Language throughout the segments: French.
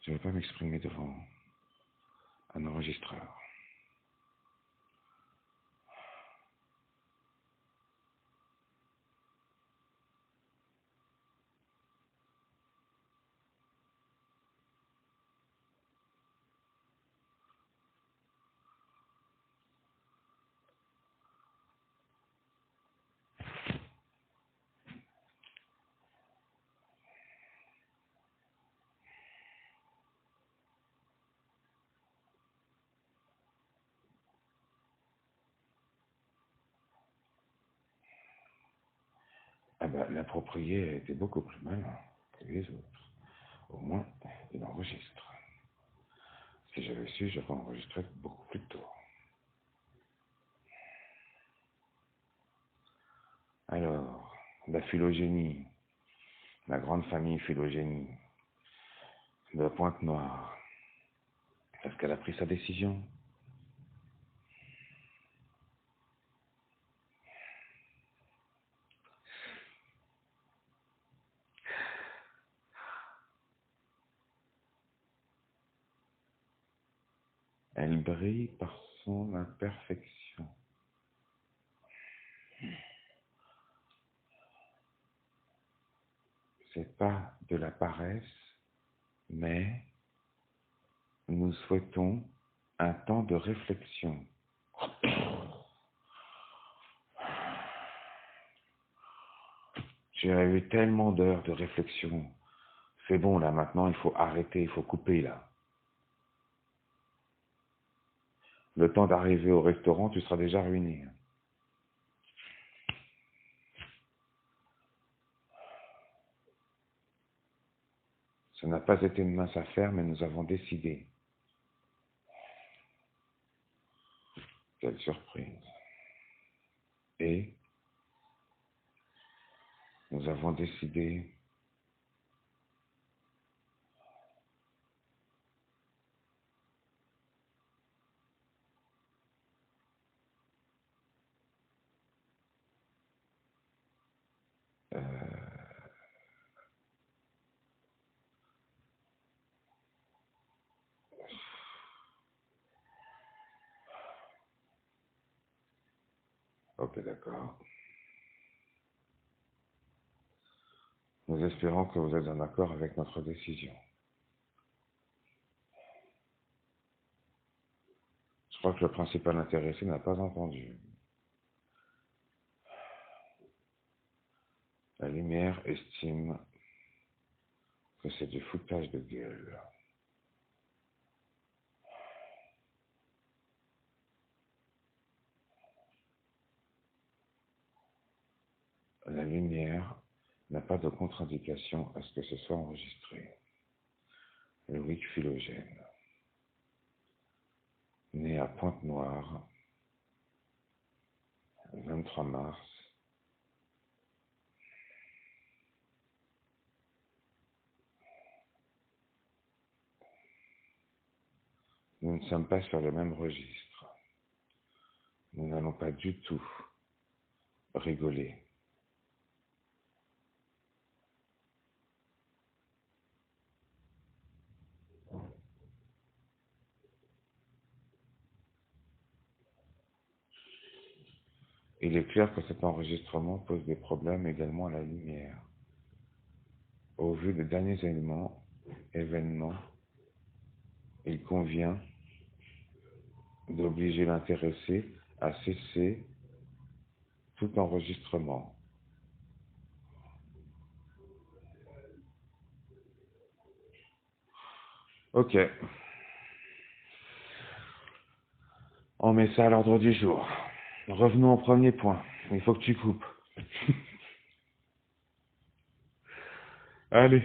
Je ne vais pas m'exprimer devant un enregistreur. Ah ben, l'approprié a été beaucoup plus malin que les autres. Au moins, il enregistre. Si j'avais su, j'aurais enregistré beaucoup plus tôt. Alors, la phylogénie, la grande famille phylogénie de la Pointe-Noire, est-ce qu'elle a pris sa décision? Elle brille par son imperfection. C'est pas de la paresse, mais nous souhaitons un temps de réflexion. J'ai eu tellement d'heures de réflexion. C'est bon, là, maintenant, il faut arrêter, il faut couper, là. Le temps d'arriver au restaurant, tu seras déjà ruiné. Ça n'a pas été une mince affaire, mais nous avons décidé. Quelle surprise. Et nous avons décidé ok, d'accord. Nous espérons que vous êtes en accord avec notre décision. Je crois que le principal intéressé n'a pas entendu. La lumière estime que c'est du foutage de gueule. La lumière n'a pas de contre-indication à ce que ce soit enregistré. Loïc Philogène, né à Pointe-Noire, 23 mars. Nous ne sommes pas sur le même registre. Nous n'allons pas du tout rigoler. Il est clair que cet enregistrement pose des problèmes également à la lumière. Au vu des derniers événements, il convient d'obliger l'intéressé à cesser tout enregistrement. Ok, on met ça à l'ordre du jour. Revenons au premier point. Il faut que tu coupes. Allez.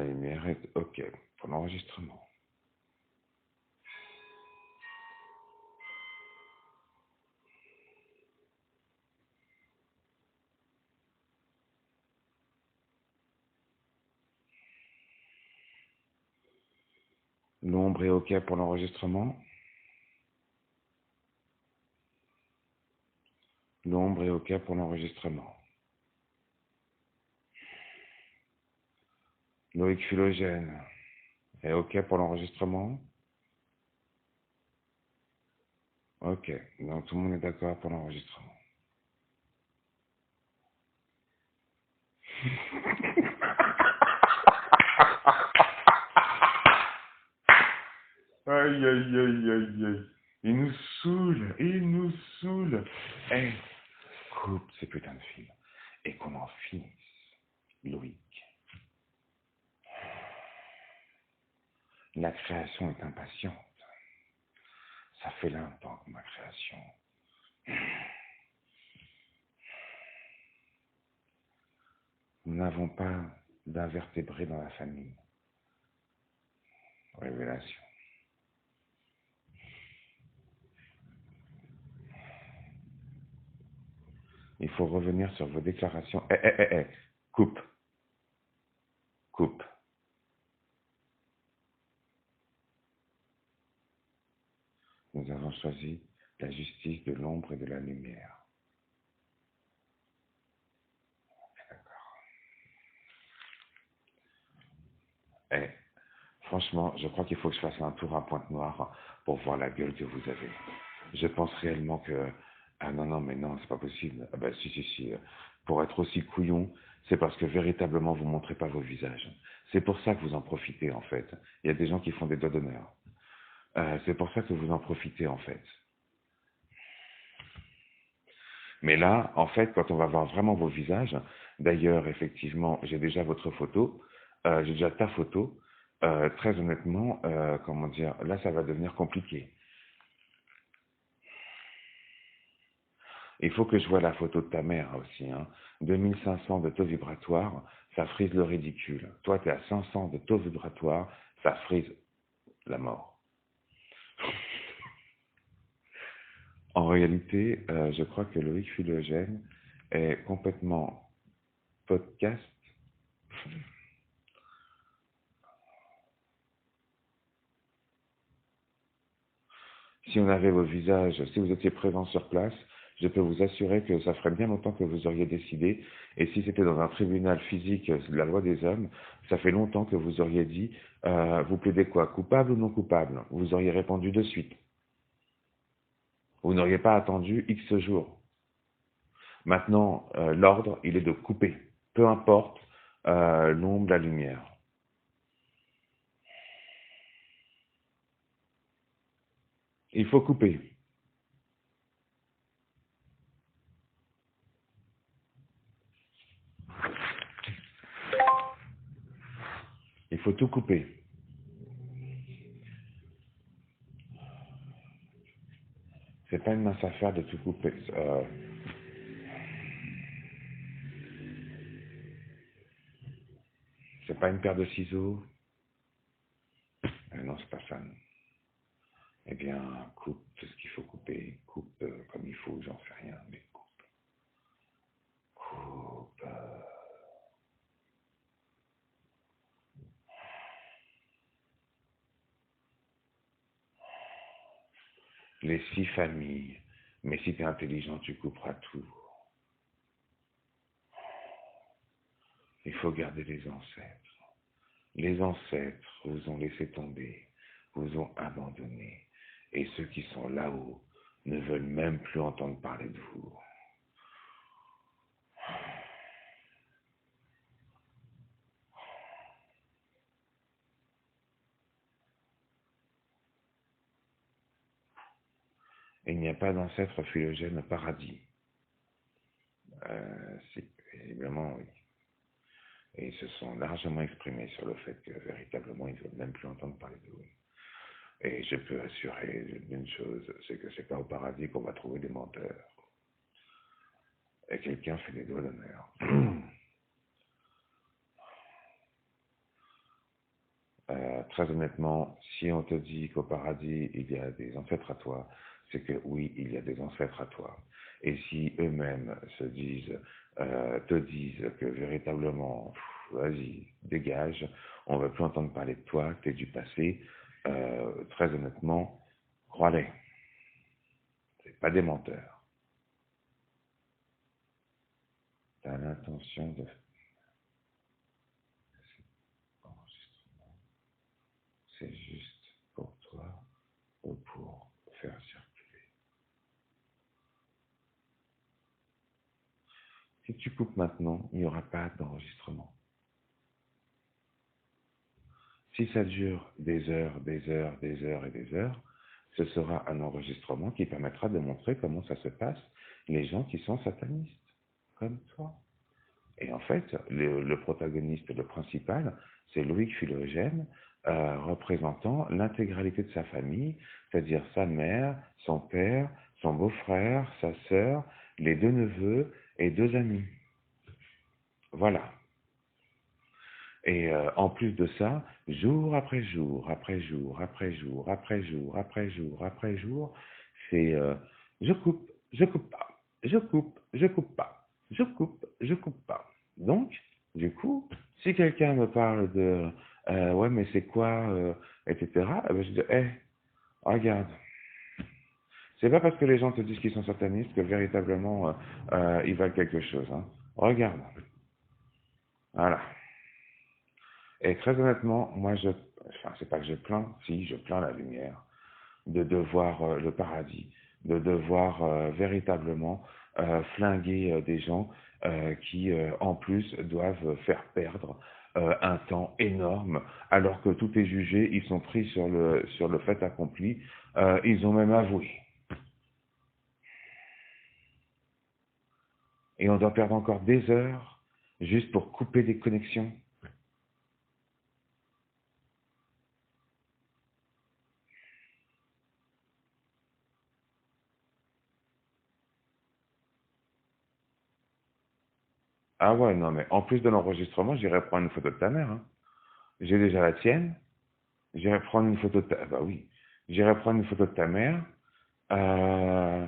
La lumière est OK pour l'enregistrement. L'ombre est OK pour l'enregistrement. L'ombre est OK pour l'enregistrement. Loïc Philogène est OK pour l'enregistrement. OK, donc tout le monde est d'accord pour l'enregistrement. Aïe, aïe, aïe, aïe, aïe. Il nous saoule, il nous saoule. Eh, coupe ces putains de films et qu'on en finisse, Loïc. La création est impatiente. Ça fait longtemps que ma création. Nous n'avons pas d'invertébrés dans la famille. Révélation. Il faut revenir sur vos déclarations. Coupe. Coupe. Nous avons choisi la justice de l'ombre et de la lumière. Eh, franchement, je crois qu'il faut que je fasse un tour à Pointe-Noire pour voir la gueule que vous avez. Je pense réellement que... Ah non, non, mais non, c'est pas possible. Ah ben si. Pour être aussi couillon, c'est parce que véritablement vous montrez pas vos visages. C'est pour ça que vous en profitez, en fait. Il y a des gens qui font des doigts d'honneur. C'est pour ça que vous en profitez, en fait. Mais là, en fait, quand on va voir vraiment vos visages, d'ailleurs, effectivement, j'ai déjà votre photo, j'ai déjà ta photo, très honnêtement, comment dire, là, ça va devenir compliqué. Il faut que je vois la photo de ta mère aussi, hein. 2500 de taux vibratoire, ça frise le ridicule. Toi, tu es à 500 de taux vibratoire, ça frise la mort. En réalité, je crois que Loïc Philogène est complètement podcast. Si on avait vos visages, si vous étiez présents sur place, je peux vous assurer que ça ferait bien longtemps que vous auriez décidé. Et si c'était dans un tribunal physique de la loi des hommes, ça fait longtemps que vous auriez dit, vous plaidez quoi, coupable ou non coupable? Vous auriez répondu de suite. Vous n'auriez pas attendu X jours. Maintenant, l'ordre, il est de couper. Peu importe l'ombre, la lumière. Il faut couper. Il faut tout couper. C'est pas une mince affaire de tout couper. C'est pas une paire de ciseaux. Non, c'est pas ça. Non. Eh bien, coupe tout ce qu'il faut couper. Coupe comme il faut, j'en sais rien, mais coupe. Coupe. Les 6 familles. Mais si t'es intelligent, tu couperas tout. Il faut garder les ancêtres. Les ancêtres vous ont laissé tomber, vous ont abandonné. Et ceux qui sont là-haut ne veulent même plus entendre parler de vous. Il n'y a pas d'ancêtre phylogène au paradis. Si, évidemment, oui. Et ils se sont largement exprimés sur le fait que véritablement, ils ne veulent même plus entendre parler de vous. Et je peux assurer d'une chose, c'est que c'est pas au paradis qu'on va trouver des menteurs. Et quelqu'un fait des doigts d'honneur. Très honnêtement, si on te dit qu'au paradis, il y a des ancêtres à toi, c'est que oui, il y a des ancêtres à toi. Et si eux-mêmes te disent que véritablement, vas-y, dégage, on ne veut plus entendre parler de toi, que tu es du passé, très honnêtement, crois-les, c'est pas des menteurs. Tu as l'intention de enregistrement, c'est juste pour toi ou pour faire circuler. Si tu coupes maintenant, il n'y aura pas d'enregistrement. Si ça dure des heures, des heures, des heures et des heures, ce sera un enregistrement qui permettra de montrer comment ça se passe, les gens qui sont satanistes, comme toi. Et en fait, le protagoniste, le principal, c'est Loïc Philogène, représentant l'intégralité de sa famille, c'est-à-dire sa mère, son père, son beau-frère, sa sœur, les 2 neveux et 2 amis. Voilà. Et en plus de ça, jour après jour, après jour, après jour, après jour, après jour, après jour, c'est je coupe, je coupe pas, je coupe, je coupe pas, je coupe, je coupe pas. Donc, du coup, si quelqu'un me parle de ouais, mais c'est quoi, etc., eh ben, je dis, regarde, c'est pas parce que les gens te disent qu'ils sont satanistes que véritablement ils valent quelque chose. Hein. Regarde, voilà. Et très honnêtement, moi, enfin, c'est pas que je plains, si, je plains la lumière, de voir le paradis, de devoir véritablement flinguer des gens qui, en plus, doivent faire perdre un temps énorme, alors que tout est jugé, ils sont pris sur le fait accompli, ils ont même avoué. Et on doit perdre encore des heures juste pour couper des connexions. Ah ouais, non, mais en plus de l'enregistrement, j'irai prendre une photo de ta mère. Hein. J'ai déjà la tienne. J'irai prendre une photo de ta... Bah oui. J'irai prendre une photo de ta mère. Euh,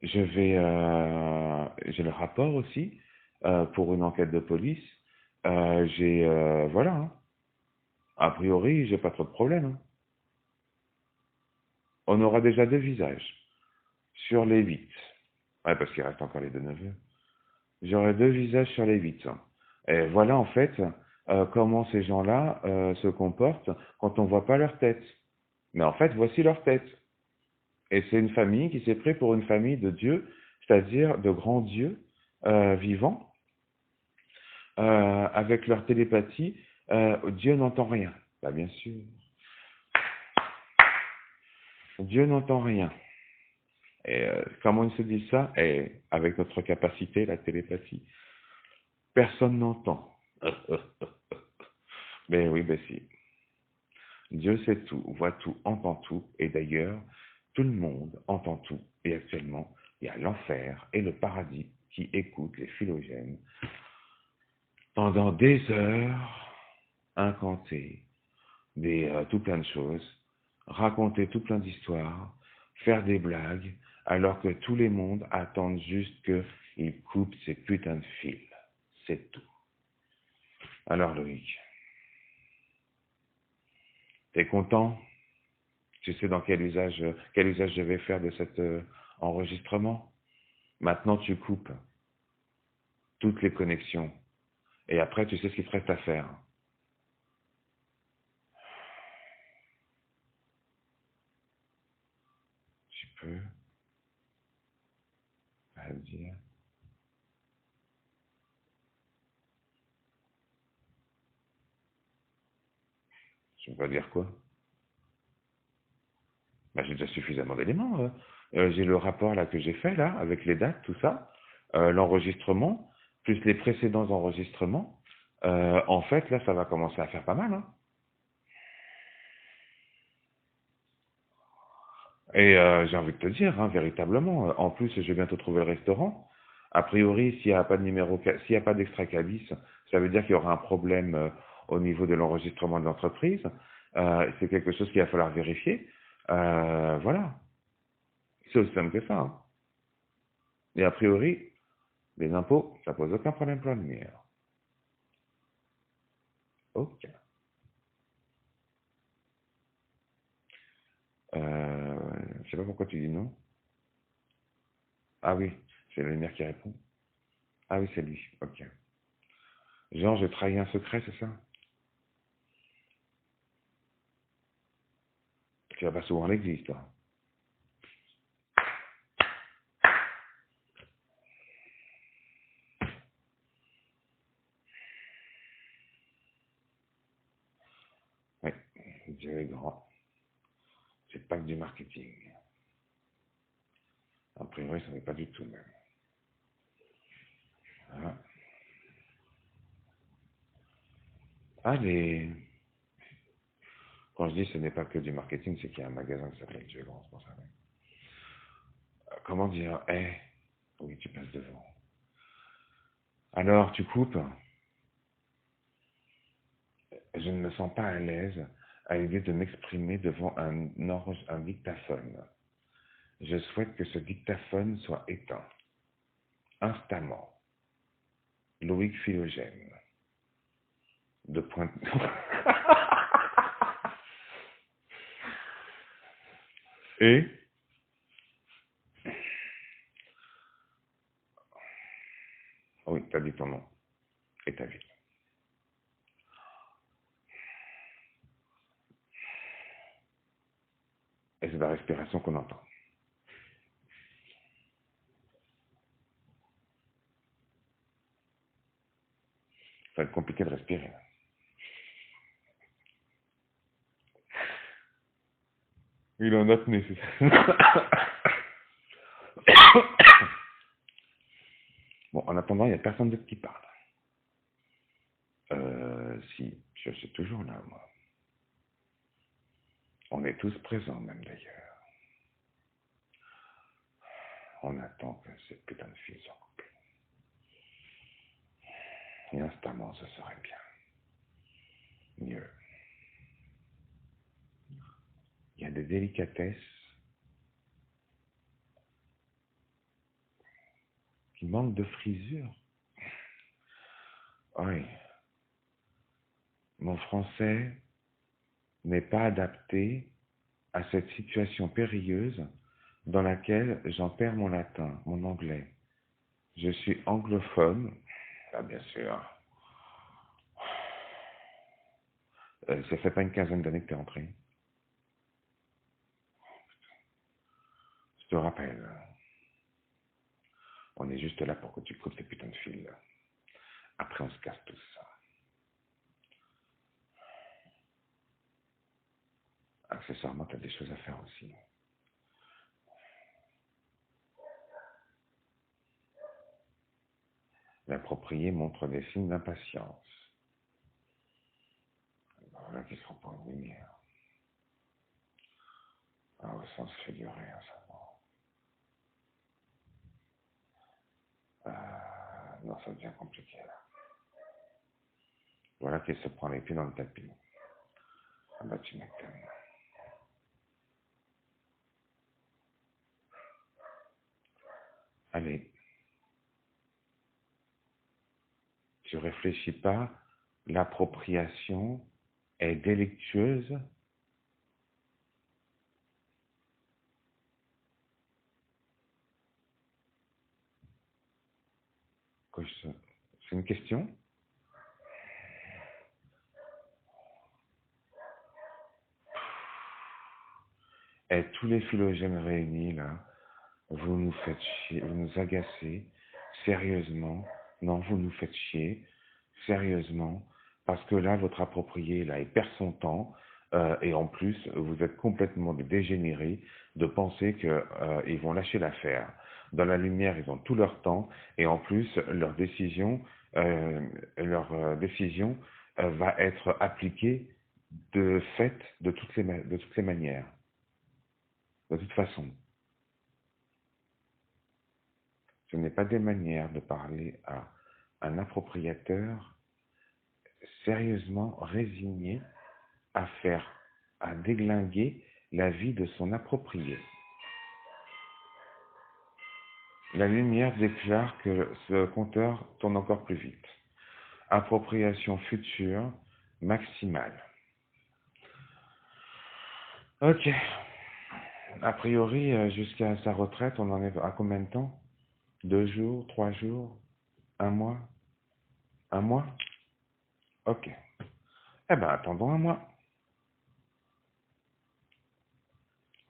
j'ai le rapport aussi pour une enquête de police. Voilà. Hein. A priori, j'ai pas trop de problème. Hein. On aura déjà 2 visages sur les 8. Ouais, parce qu'il reste encore les 2 neveux. J'aurai 2 visages sur les 8. Hein. Et voilà en fait comment ces gens-là se comportent quand on voit pas leur tête. Mais en fait, voici leur tête. Et c'est une famille qui s'est pris pour une famille de dieux, c'est-à-dire de grands dieux vivants, avec leur télépathie. Dieu n'entend rien. Bah, bien sûr. Dieu n'entend rien. Et comment ils se disent ça? Et avec notre capacité, la télépathie. Personne n'entend. Mais oui, ben si. Dieu sait tout, voit tout, entend tout. Et d'ailleurs, tout le monde entend tout. Et actuellement, il y a l'enfer et le paradis qui écoutent les philogènes pendant des heures, incanter tout plein de choses, raconter tout plein d'histoires, faire des blagues, alors que tous les mondes attendent juste qu'ils coupent ces putains de fils. C'est tout. Alors Loïc, t'es content? Tu sais dans quel usage je vais faire de cet enregistrement? Maintenant tu coupes toutes les connexions. Et après tu sais ce qu'il te reste à faire. Tu peux à dire. Je vais pas dire quoi? Bah, j'ai déjà suffisamment d'éléments. J'ai le rapport là que j'ai fait là, avec les dates, tout ça, l'enregistrement, plus les précédents enregistrements. En fait, là, ça va commencer à faire pas mal. Hein. Et j'ai envie de te dire, hein, véritablement, en plus, je vais bientôt trouver le restaurant. A priori, s'il n'y a pas de numéro, s'il n'y a pas d'extra cabis, ça veut dire qu'il y aura un problème au niveau de l'enregistrement de l'entreprise. C'est quelque chose qu'il va falloir vérifier. Voilà. C'est aussi simple que ça. Hein. Et a priori, les impôts, ça pose aucun problème pour la lumière. Ok. Je sais pas pourquoi tu dis non. Ah oui, c'est la lumière qui répond. Ah oui, c'est lui. Ok. Genre, j'ai trahi un secret, c'est ça? Tu vas pas souvent à l'église, toi. Oui, Dieu est grand. C'est pas que du marketing. A priori, ça n'est pas du tout même. Voilà. Allez. Quand je dis ce n'est pas que du marketing, c'est qu'il y a un magasin qui s'appelle Dieu est grand, c'est pour ça. Comment dire? Oui, tu passes devant. Alors, tu coupes. Je ne me sens pas à l'aise à l'idée de m'exprimer devant un dictaphone. Je souhaite que ce dictaphone soit éteint. Instamment. Loïc Philogène. De point. Et oui, t'as dit ton nom et ta ville. Et c'est la respiration qu'on entend. Ça va être compliqué de respirer. Il en a apnée, c'est ça. Bon, en attendant, il n'y a personne d'autre qui parle. Si, je suis toujours là, moi. On est tous présents, même d'ailleurs. On attend que cette putain de fille soit coupée. Et instamment, ce serait bien. Mieux. Il y a des délicatesses qui manquent de frisure. Oui. Mon français n'est pas adapté à cette situation périlleuse dans laquelle j'en perds mon latin, mon anglais. Je suis anglophone. Ah, bien sûr. Ça fait pas une quinzaine d'années que tu es rentré. Je te rappelle. On est juste là pour que tu coupes tes putains de fils. Après, on se casse tous. Accessoirement, tu as des choses à faire aussi. L'approprié montre des signes d'impatience. Voilà qui seront pour une lumière. Au sens figuré, hein, ça. Non, ça devient compliqué là. Voilà qui se prend les pieds dans le tapis. Ah bah tu m'étonnes. Allez, tu réfléchis pas. L'appropriation est délictueuse. C'est une question? Et tous les philogènes réunis là, vous nous faites chier, vous nous agacez, sérieusement. Non, vous nous faites chier, sérieusement, parce que là, votre approprié, là, il perd son temps, et en plus, vous êtes complètement dégénérés de penser qu'ils vont lâcher l'affaire. Dans la lumière, ils ont tout leur temps, et en plus, leur décision va être appliquée de fait de toutes les manières, de toute façon. Ce n'est pas des manières de parler à un appropriateur, sérieusement résigné à déglinguer la vie de son approprié. La lumière déclare que ce compteur tourne encore plus vite. Appropriation future maximale. Ok. A priori, jusqu'à sa retraite, on en est à combien de temps? 2 jours, 3 jours, un mois? Un mois? Ok. Eh ben, attendons un mois.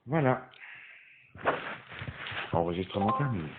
Voilà. Enregistrement terminé.